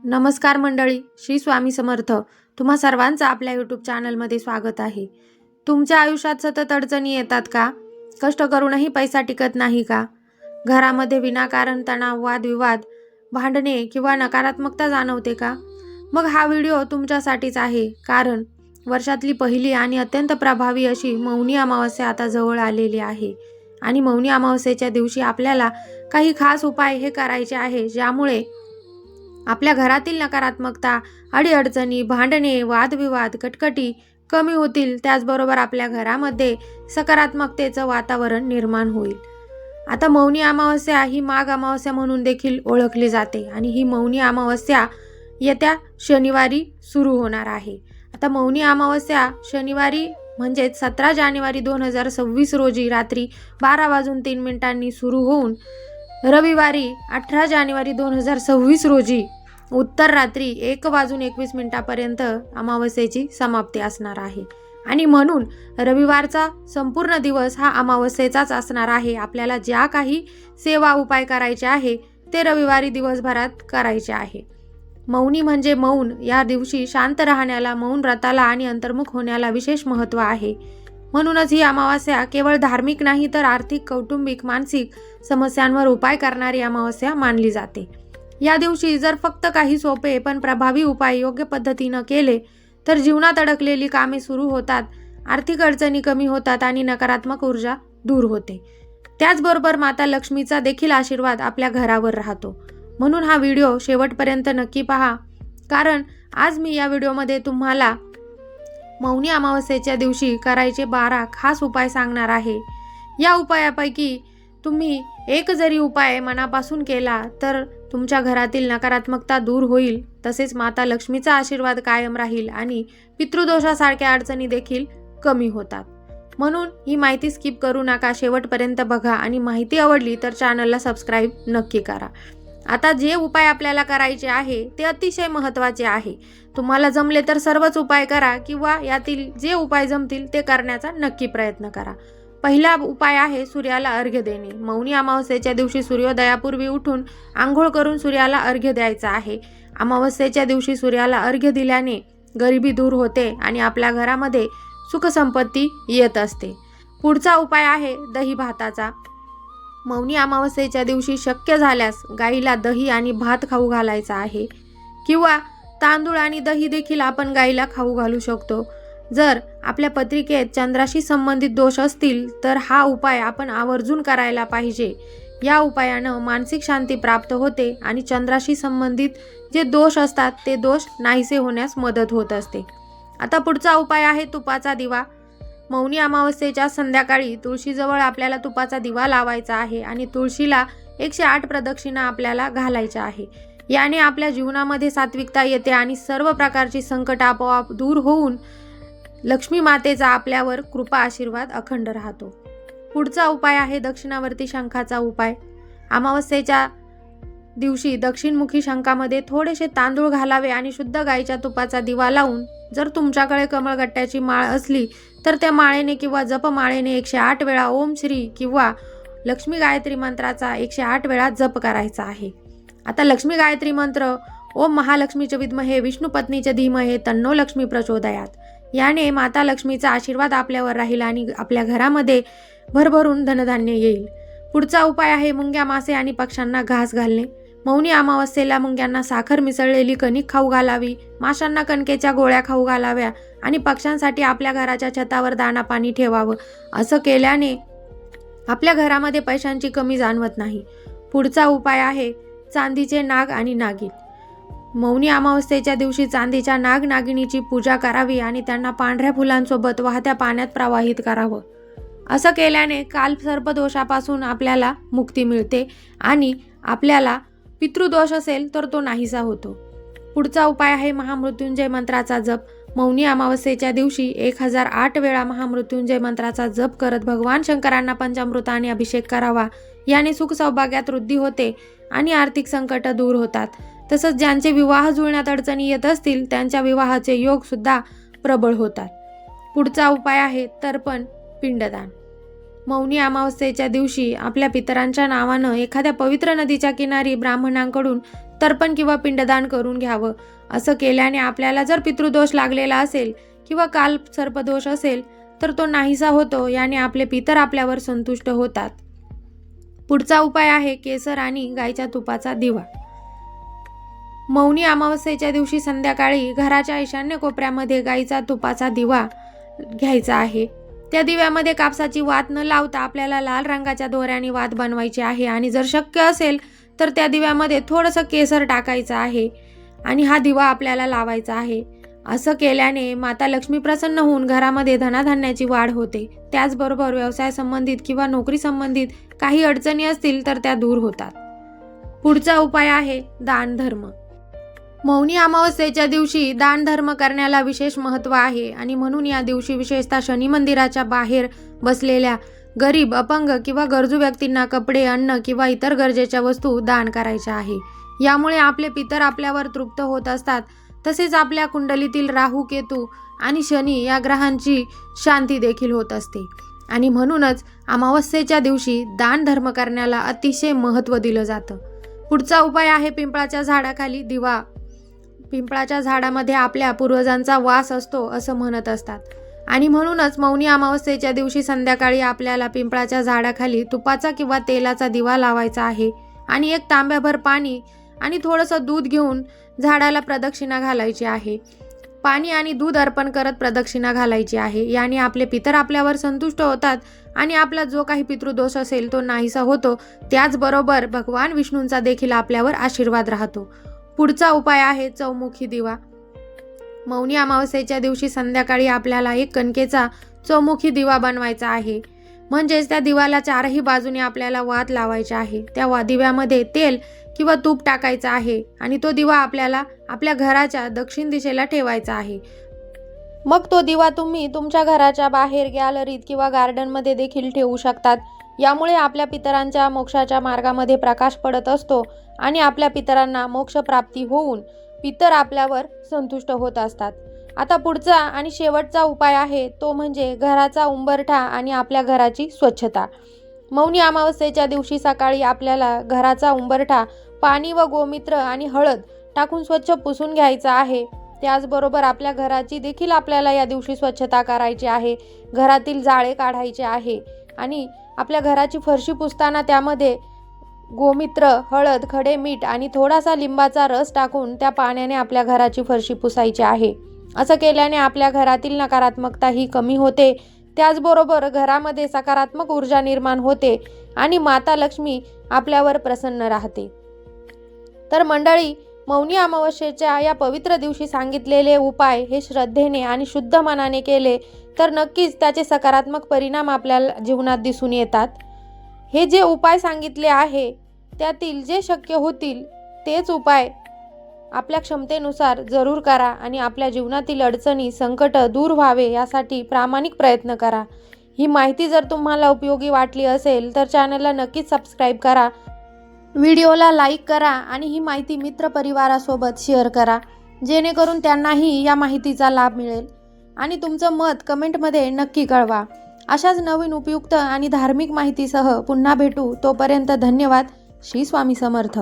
नमस्कार मंडळी, श्री स्वामी समर्थ. तुम्हा सर्वांचं आपल्या यूट्यूब चॅनलमध्ये स्वागत आहे. तुमच्या आयुष्यात सतत अडचणी येतात का? कष्ट करूनही पैसा टिकत नाही का? घरामध्ये विनाकारण तणाव, वादविवाद, भांडणे किंवा नकारात्मकता जाणवते का? मग हा व्हिडिओ तुमच्यासाठीच आहे. कारण वर्षातली पहिली आणि अत्यंत प्रभावी अशी मौनी अमावस्या आता जवळ आलेली आहे. आणि मौनी अमावस्येच्या दिवशी आपल्याला काही खास उपाय हे करायचे आहे, ज्यामुळे आपल्या घरातील नकारात्मकता, अडीअडचणी, भांडणे, वादविवाद, कटकटी कमी होतील. त्याचबरोबर आपल्या घरामध्ये सकारात्मकतेचं वातावरण निर्माण होईल. आता मौनी अमावस्या ही माघ अमावस्या म्हणून देखील ओळखली जाते आणि ही मौनी अमावस्या येत्या शनिवारी सुरू होणार आहे. आता मौनी अमावस्या शनिवारी म्हणजेच 17 जानेवारी 2026 रोजी रात्री 12:03 सुरू होऊन रविवारी 18 जानेवारी 2026 रोजी उत्तर रात्री 1:21 अमावस्येची समाप्ती असणार आहे. आणि म्हणून रविवारचा संपूर्ण दिवस हा अमावस्येचाच असणार आहे. आपल्याला ज्या काही सेवा उपाय करायचे आहे ते रविवारी दिवसभरात करायचे आहे. मौनी म्हणजे मौन. या दिवशी शांत राहण्याला, मौन व्रताला आणि अंतर्मुख होण्याला विशेष महत्त्व आहे. म्हणूनच ही अमावस्या केवळ धार्मिक नाही तर आर्थिक, कौटुंबिक, मानसिक समस्यांवर उपाय करणारी अमावस्या मानली जाते. या दिवशी जर फक्त काही सोपे पण प्रभावी उपाय योग्य पद्धतीनं केले तर जीवनात अडकलेली कामे सुरू होतात, आर्थिक अडचणी कमी होतात आणि नकारात्मक ऊर्जा दूर होते. त्याचबरोबर माता लक्ष्मीचा देखील आशीर्वाद आपल्या घरावर राहतो. म्हणून हा व्हिडिओ शेवटपर्यंत नक्की पहा, कारण आज मी या व्हिडिओमध्ये तुम्हाला मौनी अमावस्येच्या दिवशी करायचे 12 खास उपाय सांगणार आहे. या उपायापैकी तुम्ही एक जरी उपाय मनापासून केला तर तुमच्या घरातील नकारात्मकता दूर होईल, तसेच माता लक्ष्मीचा आशीर्वाद कायम राहील आणि पितृदोषासारख्या अडचणी देखील कमी होतात. म्हणून ही माहिती स्किप करू नका, शेवटपर्यंत बघा आणि माहिती आवडली तर चॅनलला सबस्क्राईब नक्की करा. आता जे उपाय आपल्याला करायचे आहे ते अतिशय महत्त्वाचे आहे. तुम्हाला जमले तर सर्वच उपाय करा किंवा यातील जे उपाय जमतील ते करण्याचा नक्की प्रयत्न करा. पहिला उपाय आहे सूर्याला अर्घ्य देणे. मौनी अमावस्येच्या दिवशी सूर्योदयापूर्वी उठून आंघोळ करून सूर्याला अर्घ्य द्यायचा आहे. अमावस्येच्या दिवशी सूर्याला अर्घ्य दिल्याने गरिबी दूर होते आणि आपल्या घरामध्ये सुखसंपत्ती येत असते. पुढचा उपाय आहे दही भाताचा. मौनी अमावस्येच्या दिवशी शक्य झाल्यास गाईला दही आणि भात खाऊ घालायचा आहे किंवा तांदूळ आणि दही देखील आपण गाईला खाऊ घालू शकतो. जर आपल्या पत्रिकेत चंद्राशी संबंधित दोष असतील तर हा उपाय आपण आवर्जून करायला पाहिजे. या उपायानं मानसिक शांती प्राप्त होते आणि चंद्राशी संबंधित जे दोष असतात ते दोष नाहीसे होण्यास मदत होत असते. आता पुढचा उपाय आहे तुपाचा दिवा. मौनी अमावस्येच्या संध्याकाळी तुळशीजवळ आपल्याला तुपाचा दिवा लावायचा आहे आणि तुळशीला 108 प्रदक्षिणा आपल्याला घालायच्या आहे. याने आपल्या जीवनामध्ये सात्विकता येते आणि सर्व प्रकारची संकट आपोआप दूर होऊन लक्ष्मी मातेचा आपल्यावर कृपा आशीर्वाद अखंड राहतो. पुढचा उपाय आहे दक्षिणावर्ती शंखाचा उपाय. अमावस्येच्या दिवशी दक्षिणमुखी शंखामध्ये थोडेसे तांदूळ घालावे आणि शुद्ध गाईच्या तुपाचा दिवा लावून, जर तुमच्याकडे कमळगट्ट्याची माळ असली तर त्या माळेने किंवा जपमाळेने 108 वेळा ओम श्री किंवा लक्ष्मी गायत्री मंत्राचा 108 वेळा जप करायचा आहे. आता लक्ष्मी गायत्री मंत्र ओम महालक्ष्मीचे विद्महे विष्णुपत्नीचे धीमहे तन्नो लक्ष्मी प्रचोदयात. याने माता लक्ष्मीचा आशीर्वाद आपल्यावर राहील आणि आपल्या घरामध्ये भरभरून धनधान्य येईल. पुढचा उपाय आहे मुंग्या, मासे आणि पक्ष्यांना घास घालणे. मौनी अमावस्येला मुंग्यांना साखर मिसळलेली कणिक खाऊ घालावी, माशांना कणकेच्या गोळ्या खाऊ घालाव्या आणि पक्ष्यांसाठी आपल्या घराच्या छतावर दाणा पाणी ठेवावं. असं केल्याने आपल्या घरामध्ये पैशांची कमी जाणवत नाही. पुढचा उपाय आहे चांदीचे नाग आणि नागिन. मौनी अमावस्येच्या दिवशी चांदीच्या नाग नागिनीची पूजा करावी आणि त्यांना पांढऱ्या फुलांसोबत वाहत्या पाण्यात प्रवाहित करावं. असं केल्याने कालसर्पदोषापासून आपल्याला मुक्ती मिळते आणि आपल्याला पितृदोष असेल तर तो नाहीसा होतो. पुढचा उपाय आहे महामृत्युंजय मंत्राचा जप. मौनी अमावस्येच्या दिवशी 1008 वेळा महामृत्युंजय मंत्राचा जप करत भगवान शंकरांना पंचामृताने अभिषेक करावा. याने सुख सौभाग्यात वृद्धी होते आणि आर्थिक संकट दूर होतात. तसंच ज्यांचे विवाह जुळण्यात अडचणी येत असतील त्यांच्या विवाहाचे योग सुद्धा प्रबळ होतात. पुढचा उपाय आहे तर्पण पिंडदान. मौनी अमावस्येच्या दिवशी आपल्या पितरांच्या नावानं एखाद्या पवित्र नदीच्या किनारी ब्राह्मणांकडून तर्पण किंवा पिंडदान करून घ्यावं. असं केल्याने आपल्याला जर पितृदोष लागलेला असेल किंवा काल सर्पदोष असेल तर तो नाहीसा होतो. याने आपले पितर आपल्यावर संतुष्ट होतात. पुढचा उपाय आहे केसर आणि गाईच्या तुपाचा दिवा. मौनी अमावस्येच्या दिवशी संध्याकाळी घराच्या ईशान्य कोपऱ्यामध्ये गाईचा तुपाचा दिवा घ्यायचा आहे. त्या दिव्यामध्ये कापसाची वात न लावता आपल्याला लाल रंगाच्या दोऱ्याने वात बनवायची आहे आणि जर शक्य असेल तर त्या दिव्यामध्ये थोडंसं केसर टाकायचं आहे आणि हा दिवा आपल्याला लावायचा आहे. असं केल्याने माता लक्ष्मी प्रसन्न होऊन घरामध्ये धनाधान्याची वाढ होते. त्याचबरोबर व्यवसाय संबंधित किंवा नोकरी संबंधित काही अडचणी असतील तर त्या दूर होतात. पुढचा उपाय आहे दान धर्म. मौनी अमावस्येच्या दिवशी दान धर्म करण्याला विशेष महत्त्व आहे आणि म्हणून या दिवशी विशेषतः शनी मंदिराच्या बाहेर बसलेल्या गरीब, अपंग किंवा गरजू व्यक्तींना कपडे, अन्न किंवा इतर गरजेच्या वस्तू दान करायच्या आहे. यामुळे आपले पितर आपल्यावर तृप्त होत असतात. तसेच आपल्या कुंडलीतील राहू, केतू आणि शनी या ग्रहांची शांती देखील होत असते आणि म्हणूनच अमावस्येच्या दिवशी दान धर्म करण्याला अतिशय महत्त्व दिलं जातं. पुढचा उपाय आहे पिंपळाच्या झाडाखाली दिवा. पिंपळाच्या झाडामध्ये आपल्या पूर्वजांचा वास असतो असं म्हणत असतात आणि म्हणूनच मौनी अमावस्येच्या दिवशी संध्याकाळी आपल्याला पिंपळाच्या झाडाखाली तुपाचा किंवा तेलाचा दिवा लावायचा आहे आणि एक तांब्याभर पाणी आणि थोडंसं दूध घेऊन झाडाला प्रदक्षिणा घालायची आहे. पाणी आणि दूध अर्पण करत प्रदक्षिणा घालायची आहे. याने आपले पितर आपल्यावर संतुष्ट होतात आणि आपला जो काही पितृदोष असेल तो नाहीसा होतो. त्याचबरोबर भगवान विष्णूंचा देखील आपल्यावर आशीर्वाद राहतो. पुढचा उपाय आहे चौमुखी दिवा. मौनी अमावस्येच्या दिवशी संध्याकाळी आपल्याला एक कणकेचा चौमुखी दिवा बनवायचा आहे. म्हणजेच त्या दिव्याला चारही बाजूने आपल्याला वात लावायची आहे. त्या दिव्यामध्ये तेल किंवा तूप टाकायचं आहे आणि तो दिवा आपल्याला आपल्या घराच्या दक्षिण दिशेला ठेवायचा आहे. मग तो दिवा तुम्ही तुमच्या घराच्या बाहेर, गॅलरीत किंवा गार्डनमध्ये देखील ठेवू शकतात. यामुळे आपल्या पितरांच्या मोक्षाच्या मार्गामध्ये प्रकाश पडत असतो आणि आपल्या पितरांना मोक्ष प्राप्ती होऊन पितर आपल्यावर संतुष्ट होत असतात. आता पुढचा आणि शेवटचा उपाय आहे तो म्हणजे घराचा उंबरठा आणि आपल्या घराची स्वच्छता. मौनी अमावस्येच्या दिवशी सकाळी आपल्याला घराचा उंबरठा पाणी व गोमित्र आणि हळद टाकून स्वच्छ पुसून घ्यायचा आहे. त्याचबरोबर आपल्या घराची देखील आपल्याला या दिवशी स्वच्छता करायची आहे. घरातील जाळे काढायचे आहे आणि आपल्या घराची फरशी पुसताना त्यामध्ये गोमित्र, हळद, खडे मीठ आणि थोडासा लिंबाचा रस टाकून त्या पाण्याने आपल्या घराची फरशी पुसायची आहे. असं केल्याने आपल्या घरातील नकारात्मकता ही कमी होते. त्याचबरोबर घरामध्ये सकारात्मक ऊर्जा निर्माण होते आणि माता लक्ष्मी आपल्यावर प्रसन्न राहते. तर मंडळी, मौनी अमावस्येच्या या पवित्र दिवशी सांगितलेले उपाय हे श्रद्धेने आणि शुद्ध मनाने केले तर नक्कीच त्याचे सकारात्मक परिणाम आपल्याला जीवनात दिसून येतात. हे जे उपाय सांगितले आहे त्यातील जे शक्य होतील तेच उपाय आपल्या क्षमतेनुसार जरूर करा आणि आपल्या जीवनातील अडचणी, संकट दूर व्हावे यासाठी प्रामाणिक प्रयत्न करा. ही माहिती जर तुम्हाला उपयोगी वाटली असेल तर चॅनलला नक्कीच सबस्क्राईब करा, व्हिडिओला लाईक करा आणि ही माहिती मित्रपरिवारासोबत शेअर करा जेणेकरून त्यांनाही या माहितीचा लाभ मिळेल. आणि तुमचं मत कमेंटमध्ये नक्की कळवा. अशाच नवीन उपयुक्त आणि धार्मिक माहितीसह पुन्हा भेटू. तोपर्यंत धन्यवाद. श्री स्वामी समर्थ.